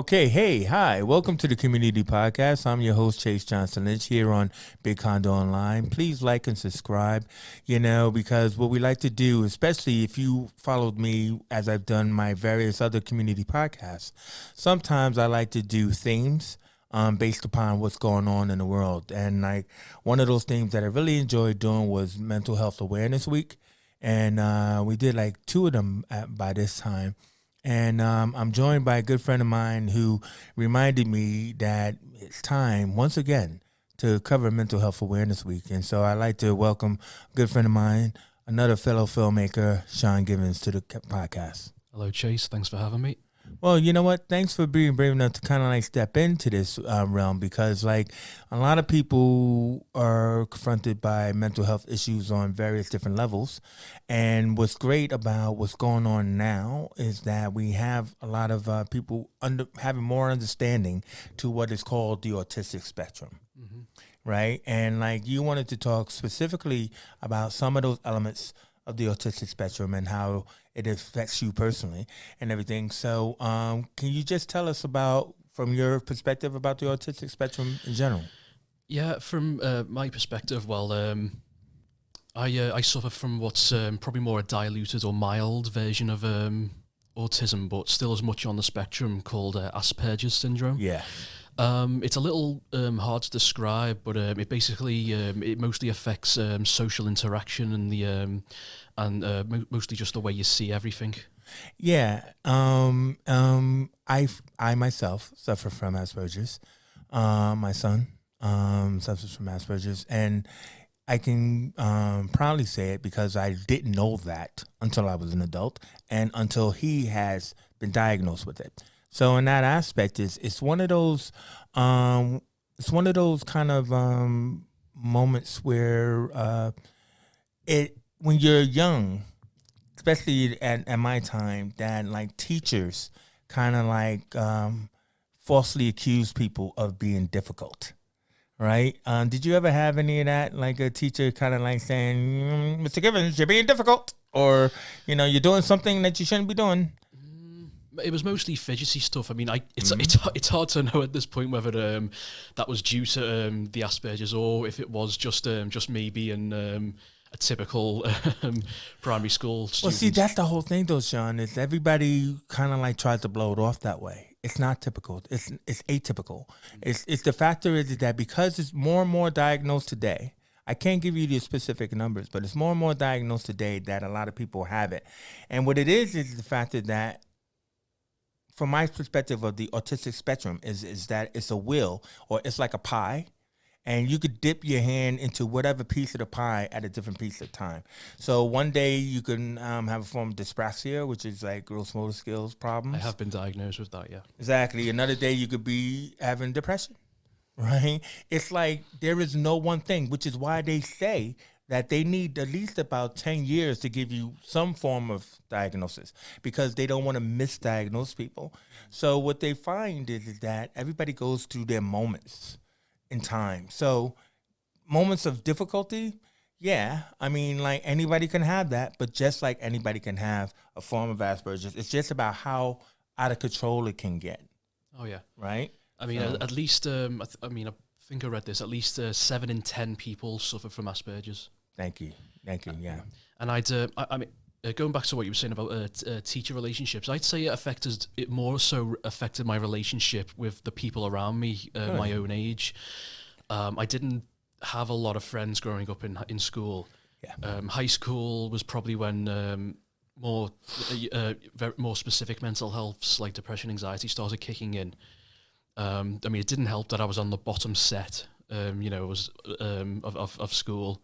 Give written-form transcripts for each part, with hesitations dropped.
Okay, hey, hi. Welcome to the Community Podcast. I'm your host, Chase Johnson Lynch, here on Big Condo Online. Please like and subscribe, because what we like to do, especially if you followed me as I've done my various other community podcasts, sometimes I like to do themes based upon what's going on in the world. And like one of those themes that I really enjoyed doing was Mental Health Awareness Week. And we did like two of them by this time. And I'm joined by a good friend of mine who reminded me that it's time, once again, to cover Mental Health Awareness Week. And so I'd like to welcome a good friend of mine, another fellow filmmaker, Shaun Givens, to the podcast. Hello, Chase. Thanks for having me. Well, you know what? Thanks for being brave enough to kind of like step into this realm because like a lot of people are confronted by mental health issues on various different levels. And what's great about what's going on now is that we have a lot of people having more understanding to what is called the autistic spectrum. Mm-hmm. Right. And like you wanted to talk specifically about some of those elements of the autistic spectrum and how it affects you personally and everything. So can you just tell us about, from your perspective, about the autistic spectrum in general? Yeah, from my perspective, well, I suffer from what's probably more a diluted or mild version of autism, but still as much on the spectrum, called Asperger's syndrome. Yeah. It's a little hard to describe, but it basically it mostly affects social interaction and mostly just the way you see everything. Yeah. I myself suffer from Asperger's. My son suffers from Asperger's, and I can proudly say it because I didn't know that until I was an adult and until he has been diagnosed with it. So in that aspect, it's one of those kind of moments where when you're young, especially at my time, that like teachers kind of like falsely accuse people of being difficult. Right? Did you ever have any of that? Like a teacher kind of like saying, "Mr. Gibbons, you're being difficult," or you're doing something that you shouldn't be doing. It was mostly fidgety stuff. I mean, it's hard to know at this point whether that was due to the Asperger's or if it was just me being a typical primary school student. Well, see, that's the whole thing, though, Shaun. Is everybody kind of like tries to blow it off that way? It's not typical. It's atypical. It's the factor is that because it's more and more diagnosed today. I can't give you the specific numbers, but it's more and more diagnosed today that a lot of people have it, and what it is the factor that, from my perspective of the autistic spectrum, is that it's a wheel, or it's like a pie, and you could dip your hand into whatever piece of the pie at a different piece of time. So one day you can have a form of dyspraxia, which is like gross motor skills problems. I have been diagnosed with that, yeah. Exactly. Another day you could be having depression, right? It's like there is no one thing, which is why they say that they need at least about 10 years to give you some form of diagnosis because they don't want to misdiagnose people. So what they find is that everybody goes through their moments in time. So moments of difficulty, yeah, I mean, like anybody can have that, but just like anybody can have a form of Asperger's, it's just about how out of control it can get. Oh, yeah. Right? I mean, at least, I think I read this, at least 7 in 10 people suffer from Asperger's. Thank you, yeah. And I mean, going back to what you were saying about teacher relationships, I'd say it more so affected my relationship with the people around me, my own age. I didn't have a lot of friends growing up in school. Yeah. High school was probably when more specific mental healths like depression, anxiety started kicking in. I mean, it didn't help that I was on the bottom set, was of school.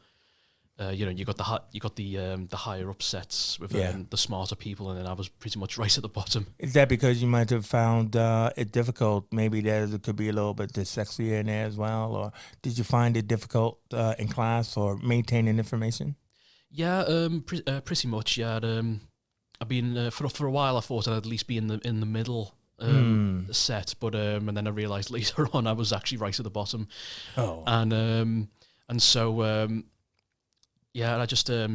You got the higher up sets with the smarter people, and then I was pretty much right at the bottom. Is that because you might have found it difficult? Maybe there could be a little bit dyslexia in there as well, or did you find it difficult in class or maintaining information? Yeah, pretty much. Yeah, I've been for a while. I thought I'd at least be in the middle set, but and then I realised later on I was actually right at the bottom. Oh, and so. Yeah, I just I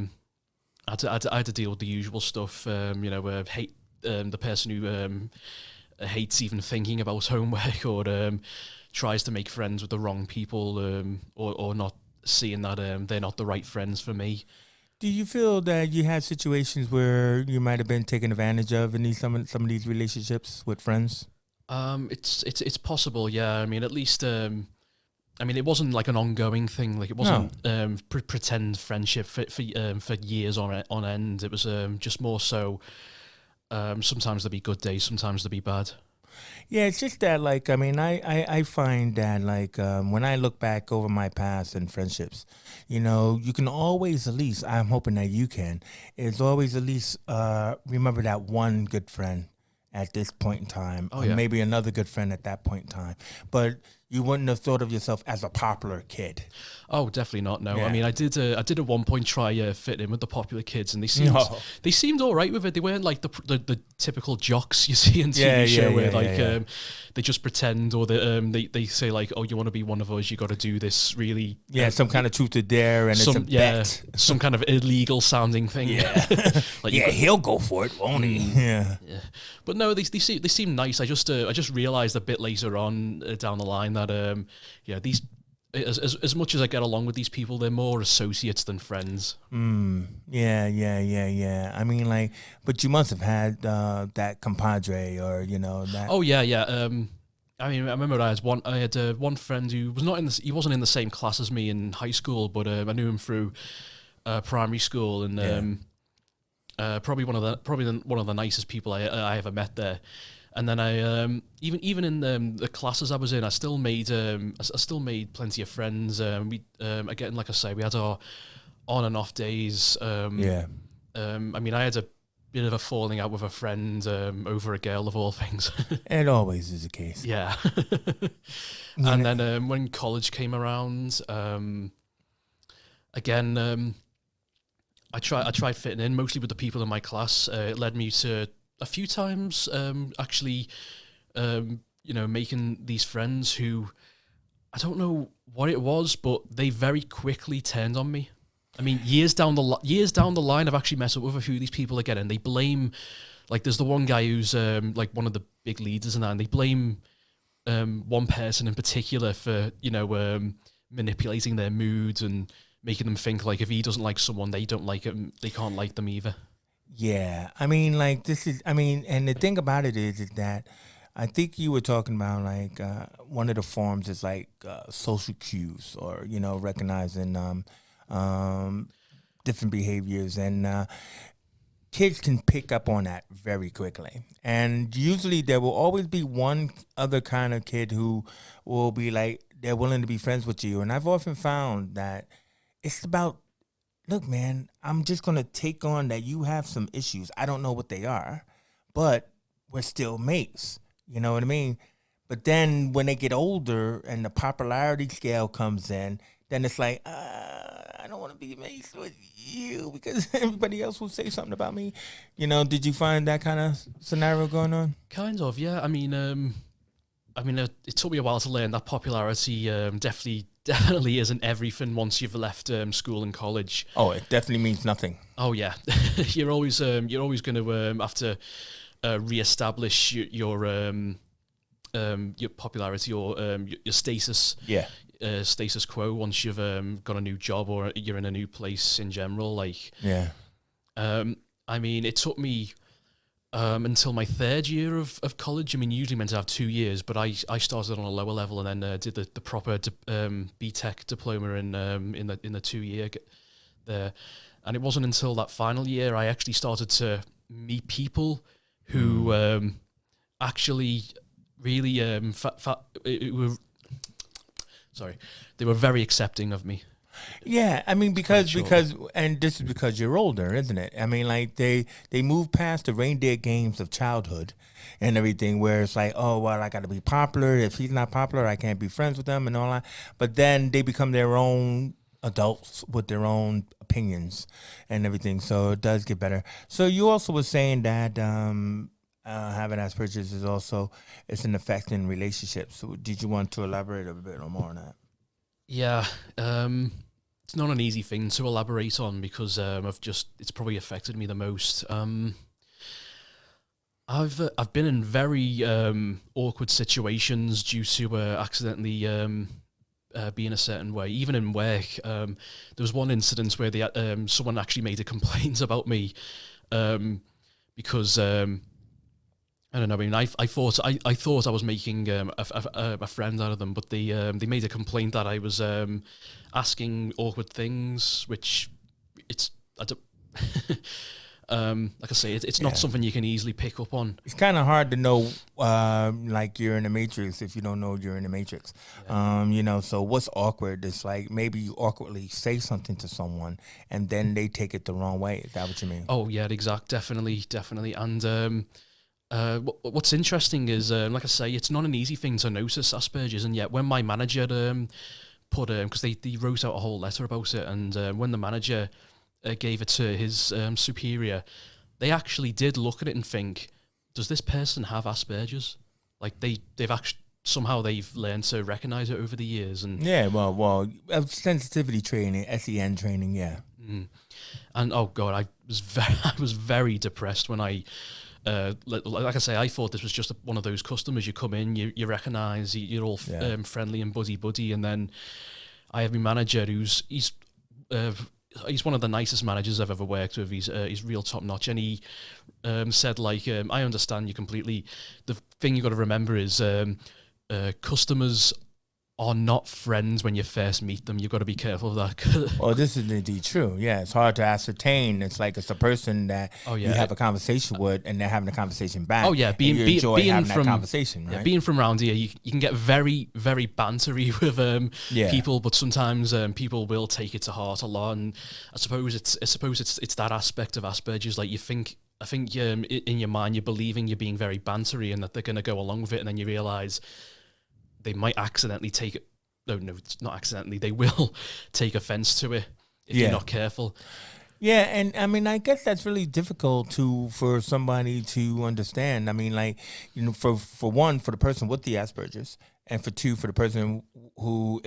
had to deal with the usual stuff. Hate the person who hates even thinking about homework, or tries to make friends with the wrong people, or not seeing that they're not the right friends for me. Do you feel that you had situations where you might have been taken advantage of in some of these relationships with friends? It's possible, yeah. I mean, at least I mean, it wasn't like an ongoing thing. Like, it No. wasn't pretend friendship for years on end. It was just more so. Sometimes there'll be good days, sometimes there'll be bad. Yeah, it's just that, like, I mean, I find that, like, when I look back over my past and friendships, you can always, at least, I'm hoping that you can, is always at least remember that one good friend at this point in time, Oh or yeah. maybe another good friend at that point in time. But you wouldn't have thought of yourself as a popular kid. Oh, definitely not. No, I Yeah. mean, I did at one point try fit in with the popular kids, and No. they seemed all right with it. They weren't like the typical jocks you see in Yeah, TV show yeah, where yeah, like yeah, yeah. they just pretend, or they say like, oh, you want to be one of us, you got to do this really Yeah, some kind of truth or dare, and it's a bet. some kind of illegal sounding thing. Yeah. Like, Yeah, he'll go for it, won't he? Yeah. yeah. But no, they seem nice. I just realized a bit later on down the line that yeah, these as much as I get along with these people, they're more associates than friends. Yeah, yeah, yeah, yeah. I mean, like, but you must have had that compadre, or that. Oh yeah, yeah. I mean, I remember I had one friend who was not he wasn't in the same class as me in high school, but I knew him through primary school, and probably one of the nicest people I ever met there. And then I even in the classes I was in, I still made plenty of friends. We again, like I say, we had our on and off days. Yeah. I mean, I had a bit of a falling out with a friend over a girl, of all things. It always is the case. Yeah. You And know- then when college came around, again, I tried fitting in mostly with the people in my class. It led me to a few times actually, making these friends who I don't know what it was, but they very quickly turned on me. I mean, years down the line, I've actually met up with a few of these people again, and they blame, like, there's the one guy who's like one of the big leaders and that, and they blame one person in particular for manipulating their moods and making them think like if he doesn't like someone, they don't like him, they can't like them either. Yeah, I mean, like, and the thing about it is that I think you were talking about, like, one of the forms is like social cues, or recognizing different behaviors, and kids can pick up on that very quickly. And usually there will always be one other kind of kid who will be like, they're willing to be friends with you. And I've often found that it's about, look, man, I'm just going to take on that you have some issues. I don't know what they are, but we're still mates. You know what I mean? But then when they get older and the popularity scale comes in, then it's like, I don't want to be mates with you because everybody else will say something about me. Did you find that kind of scenario going on? Kind of, yeah. I mean, it took me a while to learn that popularity definitely isn't everything once you've left school and college. Oh, it definitely means nothing. Oh yeah, you're always going to have to reestablish your popularity, or your status. Yeah. Status quo once you've got a new job or you're in a new place in general. Like, Yeah. I mean, it took me until my third year of college. I mean, you usually meant to have 2 years, but I started on a lower level and then did the proper BTEC diploma in the 2 year there. And it wasn't until that final year I actually started to meet people who actually really they were very accepting of me. Yeah, I mean, because Pretty and this is because you're older, isn't it? I mean, like, they move past the reindeer games of childhood and everything, where it's like, oh, well, I got to be popular. If he's not popular, I can't be friends with him and all that. But then they become their own adults with their own opinions and everything. So it does get better. So you also were saying that having Asperger's it's an effect in relationships. So did you want to elaborate a bit more on that? Yeah, it's not an easy thing to elaborate on because it's probably affected me the most. I've been in very awkward situations due to accidentally being a certain way. Even in work, there was one incident where someone actually made a complaint about me because I don't know. I mean, I thought I was making a friend out of them, but they made a complaint that I was asking awkward things, which it's I don't. Like I say, it's not something you can easily pick up on. It's kind of hard to know, like you're in the Matrix if you don't know you're in the Matrix. Yeah. So what's awkward is like maybe you awkwardly say something to someone and then they take it the wrong way. Is that what you mean? Oh yeah, definitely. And what's interesting is, like I say, it's not an easy thing to notice Asperger's, and yet when my manager put because they wrote out a whole letter about it, and when the manager gave it to his superior, they actually did look at it and think, does this person have Asperger's? Like they've actually somehow they've learned to recognize it over the years. And yeah, well, sensitivity training, SEN training, yeah. And oh god, I was very depressed when I like I say, I thought this was just one of those customers. You come in, you recognize, you're all friendly and buddy, and then I have my manager he's one of the nicest managers I've ever worked with. He's real top notch, and he said like, I understand you completely. The thing you got to remember is customers are not friends when you first meet them. You've got to be careful of that. Well, this is indeed true. Yeah, it's hard to ascertain. It's like it's a person that you have a conversation with, and they're having a conversation back. Oh yeah, being having from that conversation, right? Yeah, being from around here, you can get very very bantery with people, but sometimes people will take it to heart a lot. And I suppose it's that aspect of Asperger's. Like I think in your mind you're believing you're being very bantery and that they're going to go along with it, and then you realise they might accidentally take it. No, it's not accidentally. They will take offense to it if you're not careful. Yeah, and I mean, I guess that's really difficult for somebody to understand. I mean, like, for one, for the person with the Asperger's, and for two, for the person who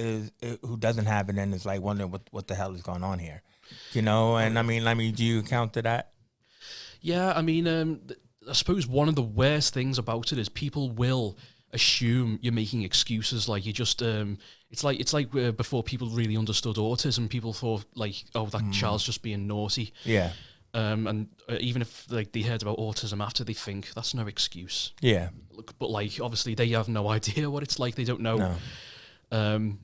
doesn't have it and is like wondering what the hell is going on here, And I mean, do you account to that? Yeah, I mean, I suppose one of the worst things about it is people will assume you're making excuses, like you just it's like before people really understood autism, people thought like, oh, that child's just being naughty. Yeah. And even if like they heard about autism after, they think that's no excuse. Yeah. But like obviously they have no idea what it's like. They don't know. No.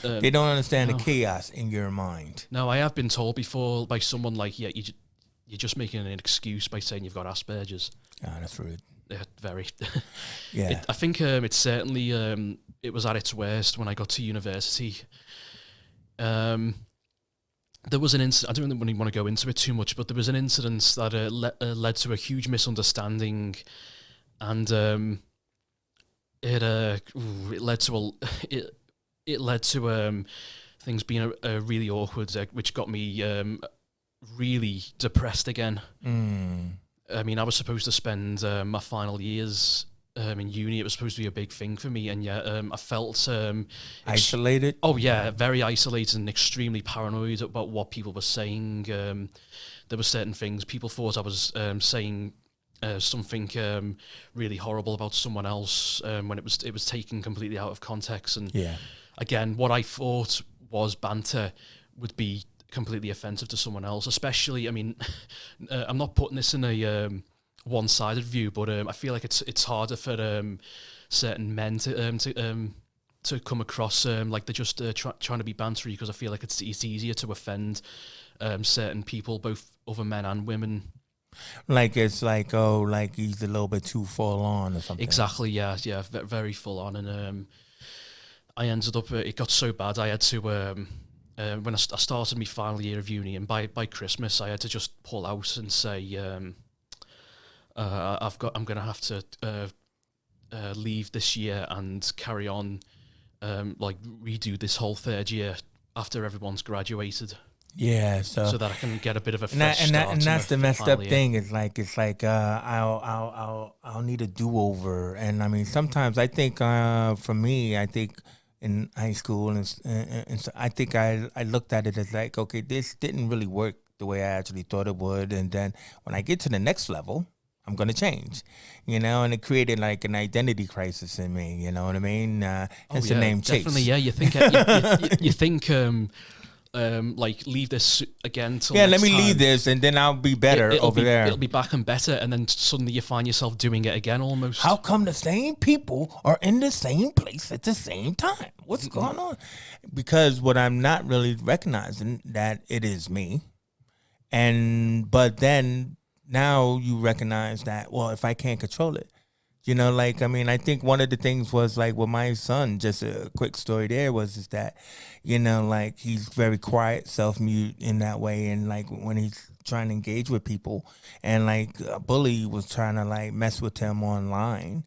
They don't understand the chaos in your mind. No, I have been told before by someone like, yeah, you're just making an excuse by saying you've got Asperger's. Ah, that's rude. Yeah, very. Yeah. I think it's certainly it was at its worst when I got to university. There was an incident. I don't really want to go into it too much, but there was an incident that led to a huge misunderstanding, and it led to things being really awkward, which got me really depressed again. I mean, I was supposed to spend my final years in uni. It was supposed to be a big thing for me, and yet I felt isolated. Oh yeah, very isolated and extremely paranoid about what people were saying. There were certain things people thought I was saying something really horrible about someone else when it was taken completely out of context. And again, what I thought was banter would be completely offensive to someone else, especially, I mean, I'm not putting this in a one-sided view, but I feel like it's harder for certain men to come across like they're just trying to be bantery, because I feel like it's easier to offend certain people, both other men and women. Like it's like, oh, like he's a little bit too full on or something. Exactly, yeah, very full on, and I ended up, it got so bad I had to when I started my final year of uni, and by Christmas I had to just pull out and say, I'm going to have to leave this year and carry on, like redo this whole third year after everyone's graduated. Yeah, so that I can get a bit of a fresh start. And that's the messed up thing. It's like I'll need a do-over, and I mean sometimes I think for me, I think in high school and so I think I looked at it as like, okay, this didn't really work the way I actually thought it would, and then when I get to the next level, I'm going to change, and it created like an identity crisis in me. You know what I mean? Hence the name Chase. Definitely, yeah. You think you think like leave this again till Yeah, next let me time. leave this and then I'll be better there. It'll be back and better, and then suddenly you find yourself doing it again almost. How come the same people are in the same place at the same time? What's going on? Because what I'm not really recognizing that it is me. But then now you recognize that, well, if I can't control it, I think one of the things was like with my son, just a quick story there is that, he's very quiet, self-mute in that way. And like when he's trying to engage with people and like a bully was trying to like mess with him online,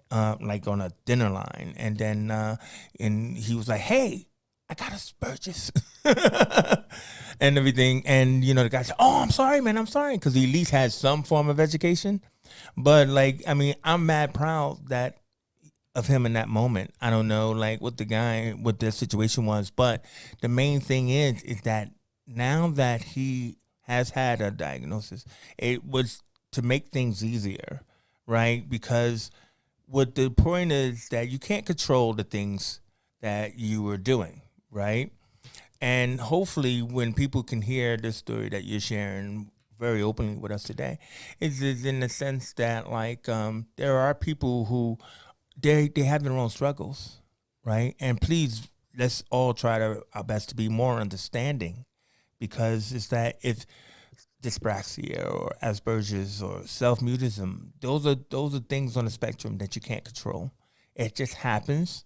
like on a dinner line. And then, and he was like, hey, I got aspergers and everything. And, the guy said, oh, I'm sorry, man. I'm sorry. Because he at least had some form of education. But I'm mad proud of him in that moment. I don't know, like what the situation was. But the main thing is that now that he has had a diagnosis, it was to make things easier, right? Because what the point is that you can't control the things that you were doing, right? And hopefully when people can hear this story that you're sharing very openly with us today, is in the sense that there are people who they have their own struggles, right? And please, let's all try our best to be more understanding, because it's that if dyspraxia or Asperger's or self-mutism, those are things on the spectrum that you can't control. It just happens,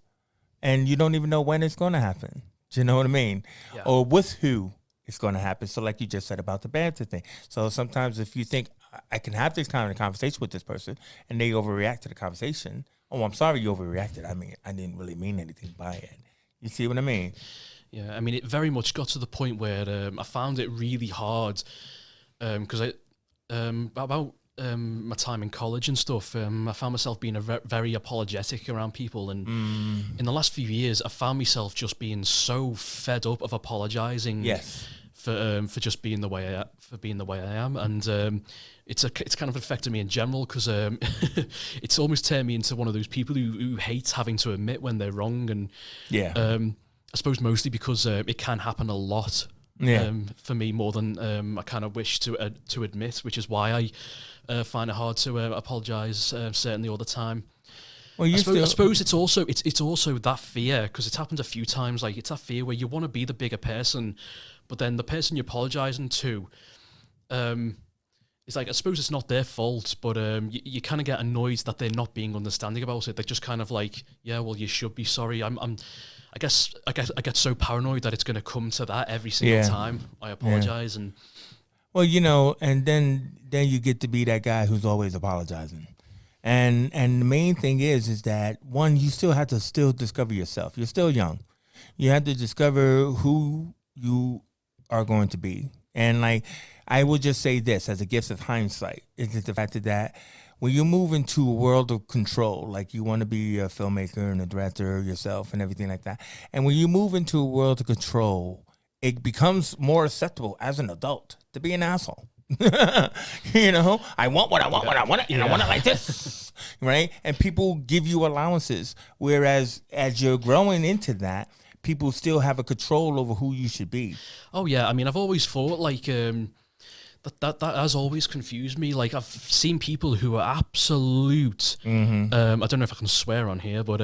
and you don't even know when it's going to happen. Do you know what I mean? Yeah. Or with who it's going to happen. So like you just said about the banter thing. So sometimes if you think I can have this kind of conversation with this person and they overreact to the conversation, oh, I'm sorry you overreacted. I mean, I didn't really mean anything by it. You see what I mean? Yeah, I mean, it very much got to the point where I found it really hard because about my time in college and stuff, I found myself being very apologetic around people, and in the last few years, I found myself just being so fed up of apologizing. Yes. For just being the way I am, and it's kind of affected me in general because it's almost turned me into one of those people who hates having to admit when they're wrong, and I suppose mostly because it can happen a lot. For me more than I kind of wish to admit, which is why I find it hard to apologize certainly all the time. Well, I suppose it's also that fear, because it's happened a few times. Like, it's that fear where you want to be the bigger person, but then the person you're apologizing to, it's like, I suppose it's not their fault, but you kind of get annoyed that they're not being understanding about it. They're just kind of like, yeah, well, you should be sorry. I guess I get so paranoid that it's going to come to that every single time I apologize. And well, and then you get to be that guy who's always apologizing. And the main thing is that, one, you still have to discover yourself. You're still young. You have to discover who you are going to be. And like, I will just say this as a gift of hindsight, is the fact that when you move into a world of control, like you want to be a filmmaker and a director yourself and everything like that, and when you move into a world of control, it becomes more acceptable as an adult to be an asshole. I want what I want when I want it, and I want it like this, right? And people give you allowances, whereas as you're growing into that, people still have a control over who you should be. Oh yeah, I mean, I've always thought like that has always confused me. Like, I've seen people who are absolute I don't know if I can swear on here, but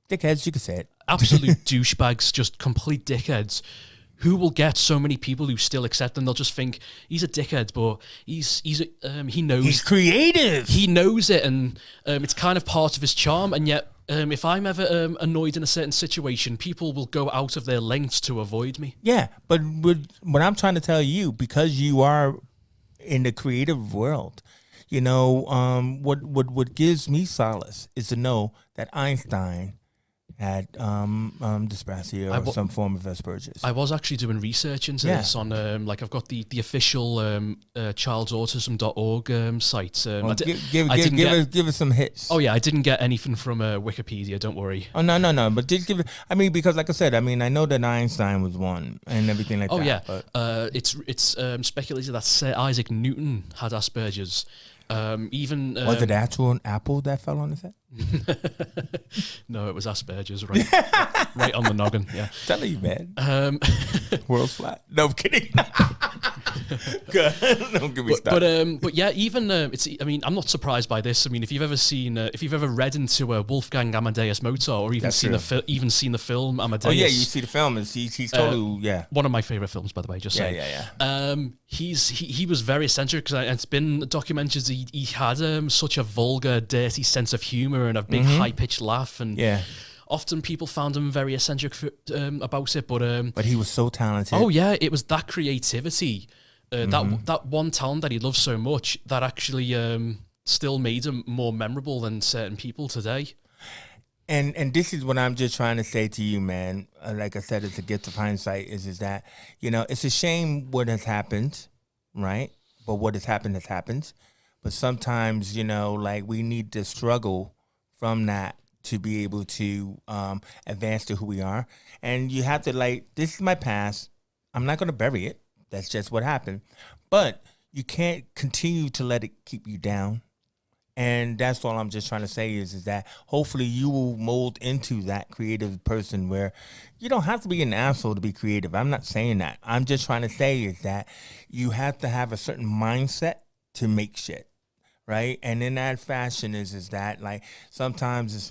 dickheads, you can say it. Absolute douchebags, just complete dickheads, who will get so many people who still accept them. They'll just think he's a dickhead, but he knows, he's creative. He knows it, and it's kind of part of his charm. And yet, if I'm ever annoyed in a certain situation, people will go out of their lengths to avoid me. Yeah, but what I'm trying to tell you, because you are in the creative world, what gives me solace is to know that Einstein had dyspraxia or some form of Asperger's. I was actually doing research into this on, I've got the official childsautism.org site. Give us some hits. Oh yeah, I didn't get anything from Wikipedia, don't worry. Oh, no, but just give it, because like I said, I know that Einstein was one and everything like that. Oh yeah, it's speculated that Sir Isaac Newton had Asperger's. Even was it actual an apple that fell on his head? No, it was aspergers, right on the noggin. Yeah, Tell you, man. World's flat. No, I'm kidding. Good. Don't get me started. But yeah, even it's. I mean, I'm not surprised by this. I mean, if you've ever read into Wolfgang Amadeus Mozart, or even seen the film Amadeus. Oh yeah, you see the film. He's totally one of my favorite films, by the way. Just saying. Yeah. He was very eccentric, because it's been documented. He had such a vulgar, dirty sense of humor and a big high pitched laugh, and often people found him very eccentric about it. But he was so talented. Oh yeah, it was that creativity. That one talent that he loves so much that actually still made him more memorable than certain people today. And this is what I'm just trying to say to you, man. Like I said, it's a gift of hindsight. Is that, it's a shame what has happened, right? But what has happened. But sometimes, like we need to struggle from that to be able to advance to who we are. And you have to this is my past. I'm not going to bury it. That's just what happened. But you can't continue to let it keep you down. And that's all I'm just trying to say is that hopefully you will mold into that creative person where you don't have to be an asshole to be creative. I'm not saying that. I'm just trying to say is that you have to have a certain mindset to make shit. Right. And in that fashion is that sometimes it's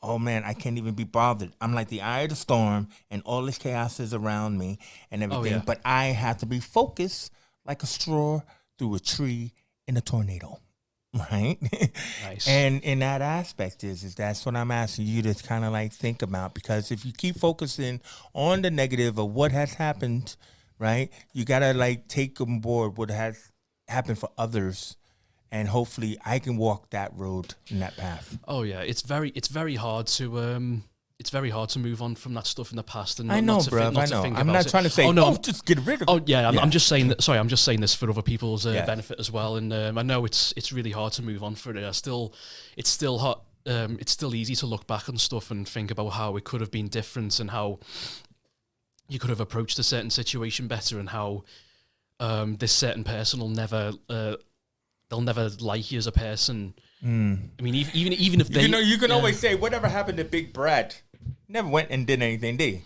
oh man, I can't even be bothered. I'm like the eye of the storm and all this chaos is around me and everything. Oh, yeah. But I have to be focused like a straw through a tree in a tornado. Right. Nice. And in that aspect is that's what I'm asking you to kind of think about, because if you keep focusing on the negative of what has happened, right, you got to take on board what has happened for others. And hopefully, I can walk that road in that path. Oh yeah, it's very hard to move on from that stuff in the past. And I know, bro. I know. I'm not trying to say, just get rid of it. Oh yeah, I'm just saying that. Sorry, I'm just saying this for other people's benefit as well. And I know it's really hard to move on for it. It's still hard. It's still easy to look back on stuff and think about how it could have been different and how you could have approached a certain situation better, and how this certain person will never. They'll never like you as a person. I mean, even if they... You can always say, whatever happened to Big Brad? Never went and did anything, did he?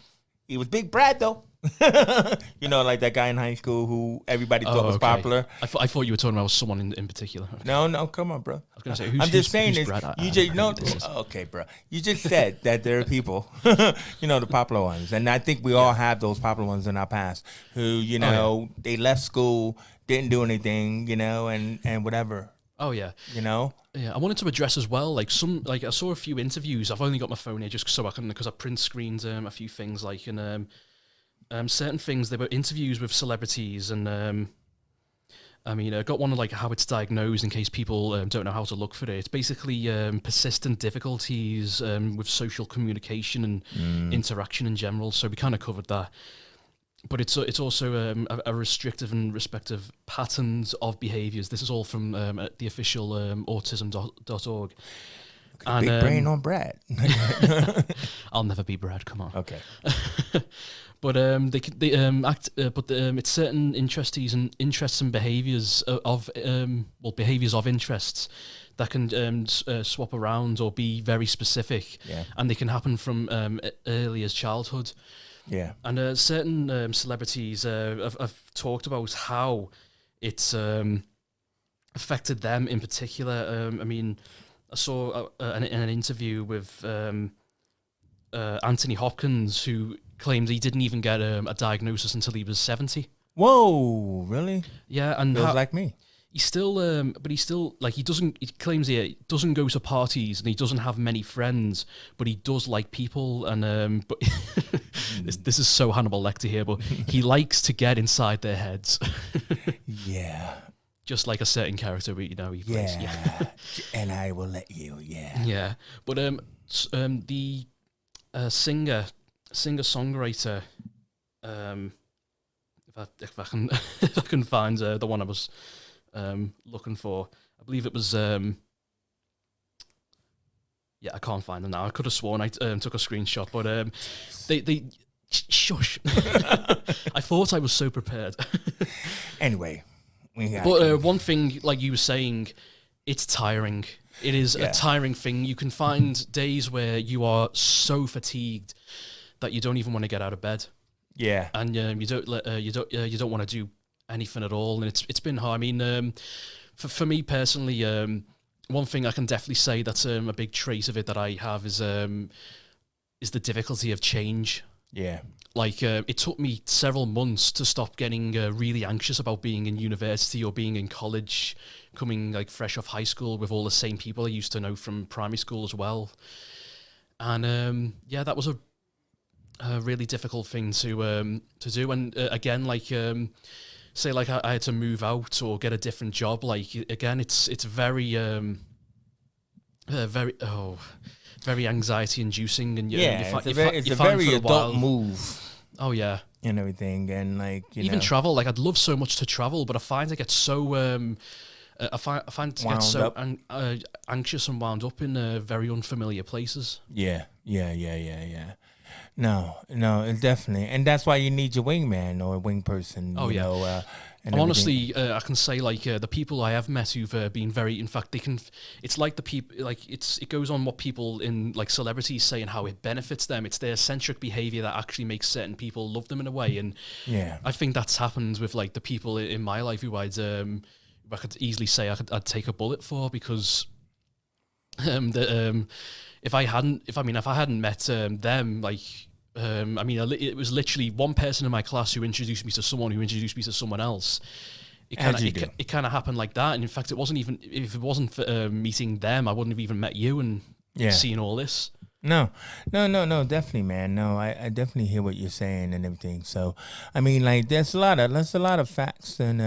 He was Big Brad, though. Like that guy in high school who everybody thought was popular. I thought you were talking about someone in particular. Okay. No, come on, bro. I was going to say, I'm just saying this. Brad? You just know. Okay, bro. You just said that there are people, the popular ones, and I think we all have those popular ones in our past who, they left school, didn't do anything, and whatever. Oh yeah. Yeah, I wanted to address as well, I saw a few interviews. I've only got my phone here just so I can, because I print screened a few things certain things. There were interviews with celebrities, and I got one of how it's diagnosed in case people don't know how to look for it. It's basically persistent difficulties with social communication and interaction in general. So we kind of covered that. But it's also a restrictive and respective patterns of behaviours. This is all from the official autism.org. And, big brain on Brad. I'll never be Brad. Come on. Okay. But it's certain interests and behaviours of behaviours of interests that can swap around or be very specific, and they can happen from early as childhood. Yeah, and certain celebrities have talked about how it's affected them in particular. I saw in an interview with Anthony Hopkins, who claimed he didn't even get a diagnosis until he was 70. Whoa, really? Yeah, and feels like me. He claims he doesn't go to parties and he doesn't have many friends, but he does like people. And but this is so Hannibal Lecter here, but he likes to get inside their heads. Yeah. Just like a certain character, he plays. Yeah. And I will let you. Yeah. Yeah, but the singer-songwriter, if I can find the one I was looking for, I believe it was I can't find them now. I could have sworn I took a screenshot, but they shush. I thought I was so prepared. Anyway, But one thing, like you were saying, it's tiring. It is a tiring thing. You can find days where you are so fatigued that you don't even want to get out of bed. Yeah, and you don't want to do anything at all, and it's been hard. I mean, for me personally, one thing I can definitely say that's a big trait of it that I have is the difficulty of change. Yeah. Like, it took me several months to stop getting really anxious about being in university or being in college, coming like fresh off high school with all the same people I used to know from primary school as well. And that was a really difficult thing to do. And again, like, say like I had to move out or get a different job. Like, again, it's very very anxiety inducing, and it's a very adult move. Oh yeah, and everything, and like even travel. Like, I'd love so much to travel, but I find I get so I find to get so anxious and wound up in very unfamiliar places. Yeah. No, it definitely, and that's why you need your wingman or a wing person. Oh, you yeah. know, And honestly, I can say, like, the people I have met who've been very, in fact, they can. It's like the people, like, it goes on what people in, like, celebrities say and how it benefits them. It's their eccentric behavior that actually makes certain people love them in a way. And I think that's happened with, like, the people in my life who I could easily say I'd take a bullet for, because if I hadn't met them, like. It was literally one person in my class who introduced me to someone who introduced me to someone else. It kind of happened like that. And in fact, it wasn't even, if it wasn't for meeting them, I wouldn't have even met you and seeing all this. No, definitely, man. No, I definitely hear what you're saying and everything. So, I mean, like, there's a lot of facts and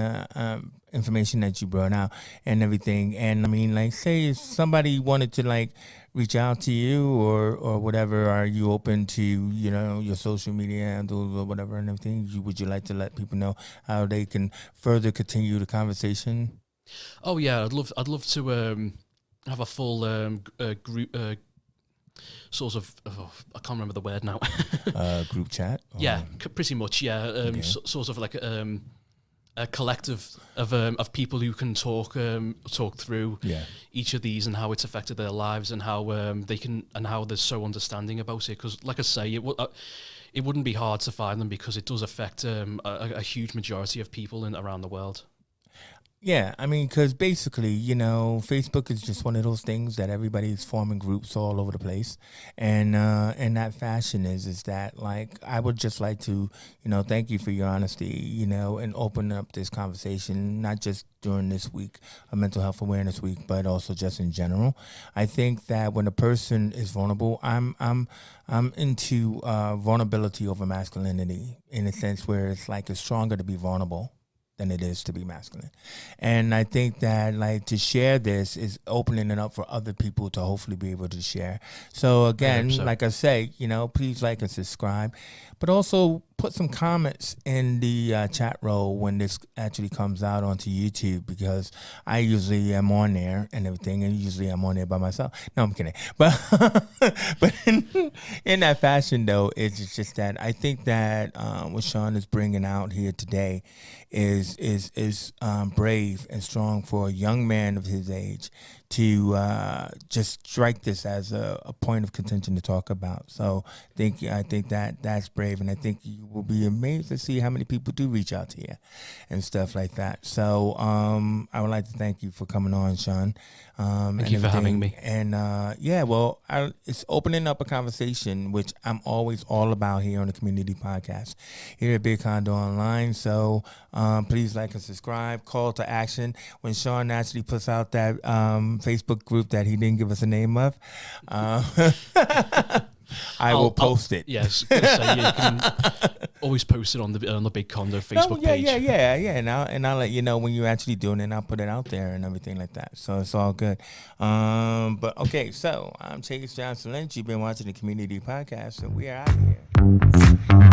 information that you brought out and everything. And I mean, like, say if somebody wanted to, like, reach out to you or whatever, are you open to, your social media handles or whatever and everything? Would you like to let people know how they can further continue the conversation? Oh yeah, I'd love to have a full group. Sort of, I can't remember the word now. Group chat? Yeah, pretty much, yeah. Okay. Sort of like a collective of people who can talk through each of these and how it's affected their lives and how how they're so understanding about it. Because, like I say, it wouldn't be hard to find them, because it does affect a huge majority of people around the world. Yeah, I mean, because basically, Facebook is just one of those things that everybody's forming groups all over the place, and that fashion is that, like, I would just like to, thank you for your honesty, and open up this conversation, not just during this week, a mental health awareness week, but also just in general. I think that when a person is vulnerable, I'm into vulnerability over masculinity, in a sense where it's like it's stronger to be vulnerable than it is to be masculine. And I think that, like, to share this is opening it up for other people to hopefully be able to share. So again, like I say, please like and subscribe, but also put some comments in the chat row when this actually comes out onto YouTube, because I usually am on there and everything, and usually I'm on there by myself. No, I'm kidding. But in that fashion, though, it's just that I think that what Shaun is bringing out here today is brave and strong for a young man of his age to just strike this as a point of contention to talk about. So I think that's brave, and I think you will be amazed to see how many people do reach out to you and stuff like that. So I would like to thank you for coming on, Shaun. Thank you for having me. And it's opening up a conversation, which I'm always all about here on the Community Podcast here at Big Condo Online. So please like and subscribe. Call to action when Shaun actually puts out that Facebook group that he didn't give us a name of. I'll post it. Yes, so you can always post it on the Big Condo Facebook page. Yeah. And I'll let you know when you're actually doing it, and I'll put it out there and everything like that. So it's all good. But okay, so I'm Chase Johnson Lynch. You've been watching the Community Podcast, and we are out of here.